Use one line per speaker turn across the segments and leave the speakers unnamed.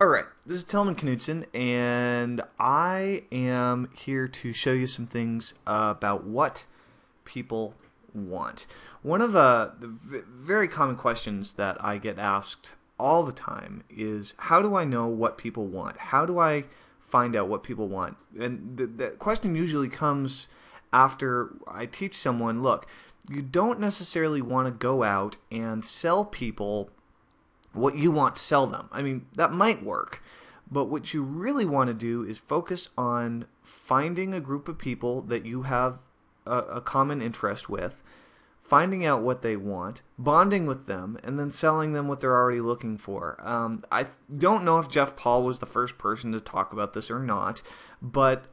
Alright, this is Tellman Knudson, and I am here to show you some things about what people want. One of the very common questions that I get asked all the time is, how do I know what people want? How do I find out what people want? And the question usually comes after I teach someone, look, you don't necessarily want to go out and sell people what you want to sell them. I mean, that might work, but what you really want to do is focus on finding a group of people that you have a common interest with, finding out what they want, bonding with them, and then selling them what they're already looking for. I don't know if Jeff Paul was the first person to talk about this or not, but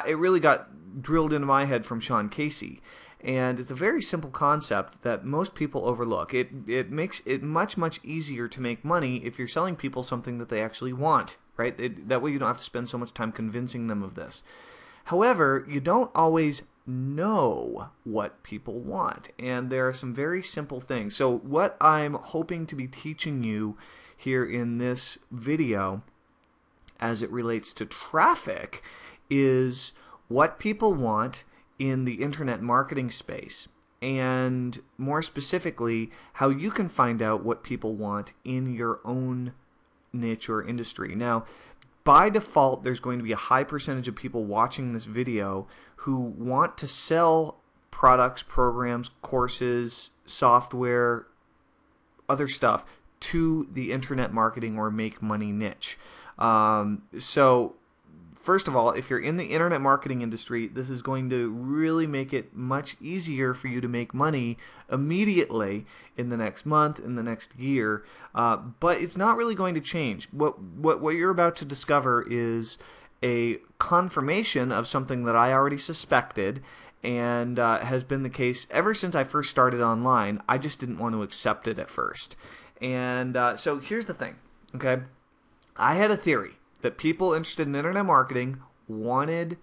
it really got drilled into my head from Sean Casey. And it's a very simple concept that most people overlook. It makes it much easier to make money if you're selling people something that they actually want, right? That way you don't have to spend so much time convincing them of this. However, you don't always know what people want, and there are some very simple things. So what I'm hoping to be teaching you here in this video as it relates to traffic is what people want in the internet marketing space, and more specifically, how you can find out what people want in your own niche or industry. Now, by default, there's going to be a high percentage of people watching this video who want to sell products, programs, courses, software, other stuff to the internet marketing or make money niche. So first of all, if you're in the internet marketing industry, this is going to really make it much easier for you to make money immediately in the next month, in the next year. But it's not really going to change. What you're about to discover is a confirmation of something that I already suspected, and has been the case ever since I first started online. I just didn't want to accept it at first. And so here's the thing, okay? I had a theory that people interested in internet marketing wanted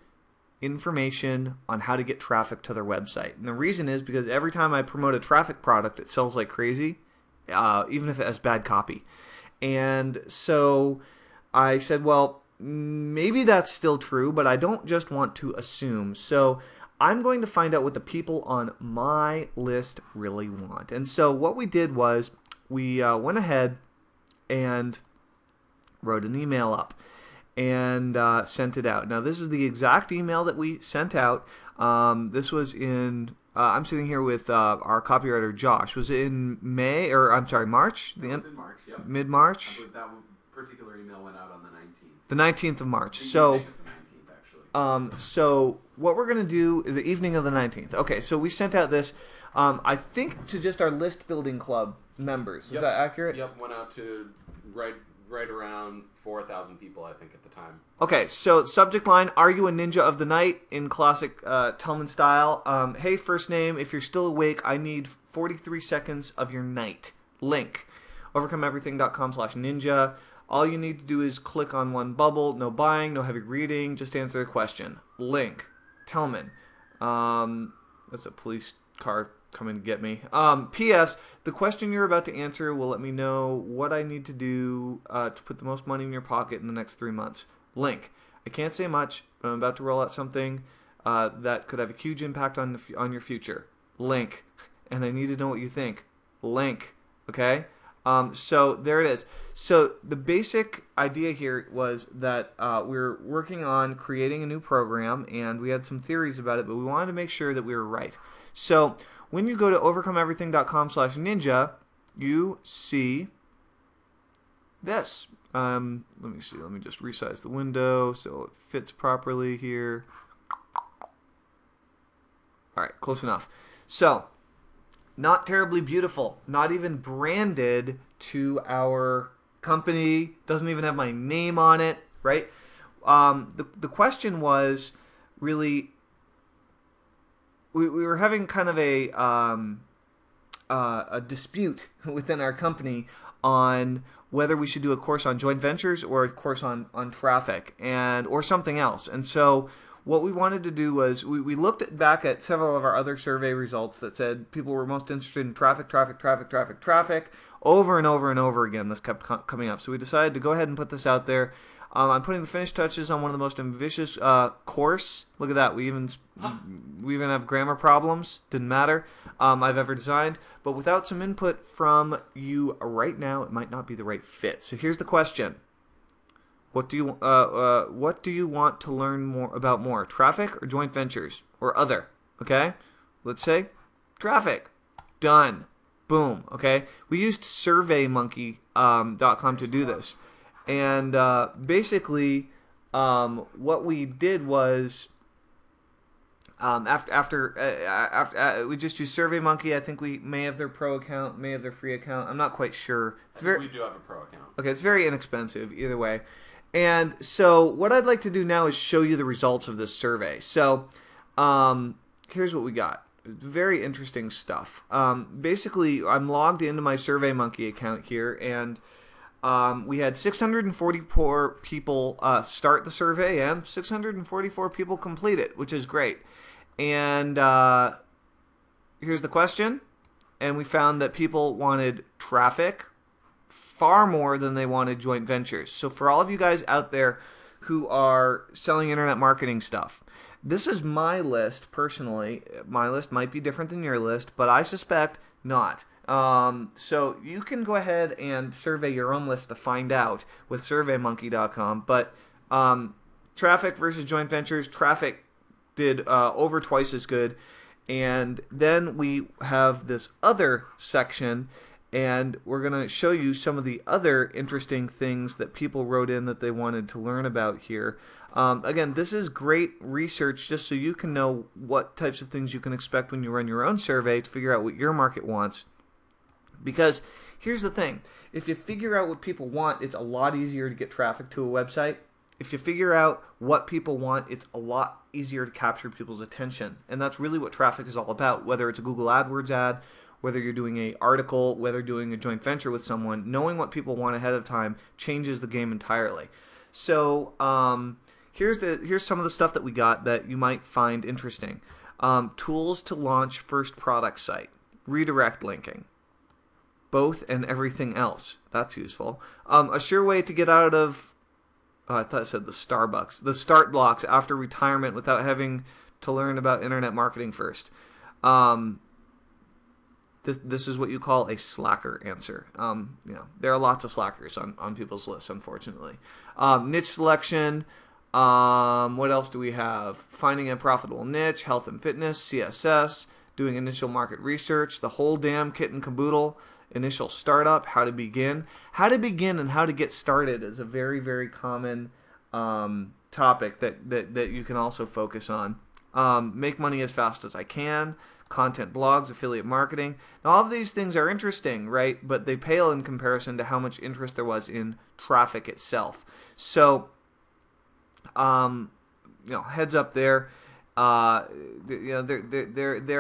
information on how to get traffic to their website. And the reason is because every time I promote a traffic product, it sells like crazy, even if it has bad copy. And so I said, well, maybe that's still true, but I don't just want to assume. So I'm going to find out what the people on my list really want. And so what we did was we went ahead and wrote an email up and sent it out. Now, this is the exact email that we sent out. This was in, I'm sitting here with our copywriter, Josh. Was it in May, or I'm sorry, March?
It was in March, yep.
Mid-March?
I believe that particular email went out on the 19th.
The 19th of March.
The
so,
evening of the 19th, actually.
So what we're going to do is the evening of the 19th. Okay, so we sent out this, I think, to just our list building club members. Is that accurate?
Yep, went out to right around 4,000 people, I think, at the time.
Okay, so subject line, are you a ninja of the night, in classic Tellman style. Hey, first name, if you're still awake, I need 43 seconds of your night. Link, overcomeeverything.com/ninja. All you need to do is click on one bubble, no buying, no heavy reading, just answer the question. Link, Tellman. That's a police car coming to get me. P.S. The question you're about to answer will let me know what I need to do to put the most money in your pocket in the next 3 months. Link. I can't say much, but I'm about to roll out something that could have a huge impact on your future. Link. And I need to know what you think. Link. Okay? So there it is. So the basic idea here was that we're working on creating a new program, and we had some theories about it, but we wanted to make sure that we were right. So when you go to overcomeeverything.com/ninja, you see this. Let me see. Let me just resize the window so it fits properly here. All right, close enough. So, not terribly beautiful. Not even branded to our company. Doesn't even have my name on it, right? The question was really, we were having kind of a dispute within our company on whether we should do a course on joint ventures or a course on traffic or something else. And so what we wanted to do was we looked back at several of our other survey results that said people were most interested in traffic, over and over and over again. This kept coming up, so we decided to go ahead and put this out there. I'm putting the finished touches on one of the most ambitious course. Look at that. We even have grammar problems. Didn't matter. I've ever designed. But without some input from you right now, it might not be the right fit. So here's the question. What do you want to learn more? Traffic or joint ventures or other? Okay? Let's say traffic. Done. Boom. Okay? We used SurveyMonkey.com to do this. And basically, what we did was after we just used SurveyMonkey. I think we may have their pro account, may have their free account. I'm not quite sure.
We do have a pro account.
Okay, it's very inexpensive either way. And so what I'd like to do now is show you the results of this survey. So here's what we got. Very interesting stuff. Basically, I'm logged into my SurveyMonkey account here, and we had 644 people start the survey and 644 people complete it, which is great. And here's the question. And we found that people wanted traffic far more than they wanted joint ventures. So for all of you guys out there who are selling internet marketing stuff, this is my list personally. My list might be different than your list, but I suspect not. So you can go ahead and survey your own list to find out with SurveyMonkey.com. But traffic versus joint ventures, traffic did over twice as good. And then we have this other section, and we're going to show you some of the other interesting things that people wrote in that they wanted to learn about here. Again, this is great research just so you can know what types of things you can expect when you run your own survey to figure out what your market wants. Because here's the thing, if you figure out what people want, it's a lot easier to get traffic to a website. If you figure out what people want, it's a lot easier to capture people's attention. And that's really what traffic is all about, whether it's a Google AdWords ad, whether you're doing an article, whether you're doing a joint venture with someone. Knowing what people want ahead of time changes the game entirely. So here's some of the stuff that we got that you might find interesting. Tools to launch first product site, redirect linking, both and everything else. That's useful. A sure way to get out of, I thought it said the Starbucks, the start blocks after retirement without having to learn about internet marketing first. This is what you call a slacker answer. There are lots of slackers on people's lists, unfortunately. Niche selection. What else do we have? Finding a profitable niche, health and fitness, CSS, doing initial market research, the whole damn kit and caboodle, initial startup, how to begin. How to begin and how to get started is a very, very common topic that you can also focus on. Make money as fast as I can, content blogs, affiliate marketing. Now, all of these things are interesting, right? But they pale in comparison to how much interest there was in traffic itself. So, heads up there. There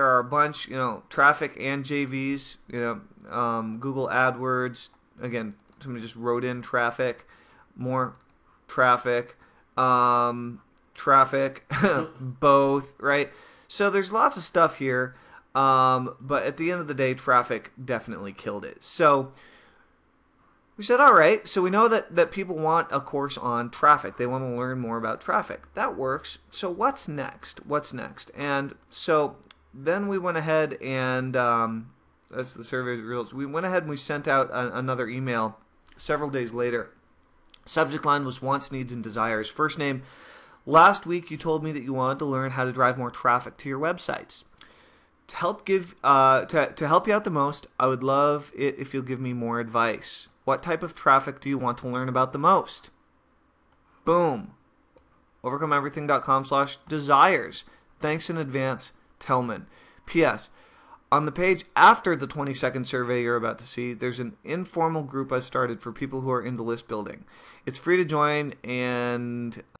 are a bunch, traffic and JVs, Google AdWords. Again, somebody just wrote in traffic, more traffic, traffic, both, right? So there's lots of stuff here, but at the end of the day, traffic definitely killed it. So we said, all right, so we know that people want a course on traffic. They want to learn more about traffic. That works. So what's next? What's next? And so then we went ahead and, that's the survey results. We went ahead and we sent out another email several days later. Subject line was wants, needs, and desires. First name, last week you told me that you wanted to learn how to drive more traffic to your websites. To help you out the most, I would love it if you'll give me more advice. What type of traffic do you want to learn about the most? Boom. OvercomeEverything.com/desires. Thanks in advance, Tellman. P.S. On the page after the 20-second survey you're about to see, there's an informal group I started for people who are into list building. It's free to join, and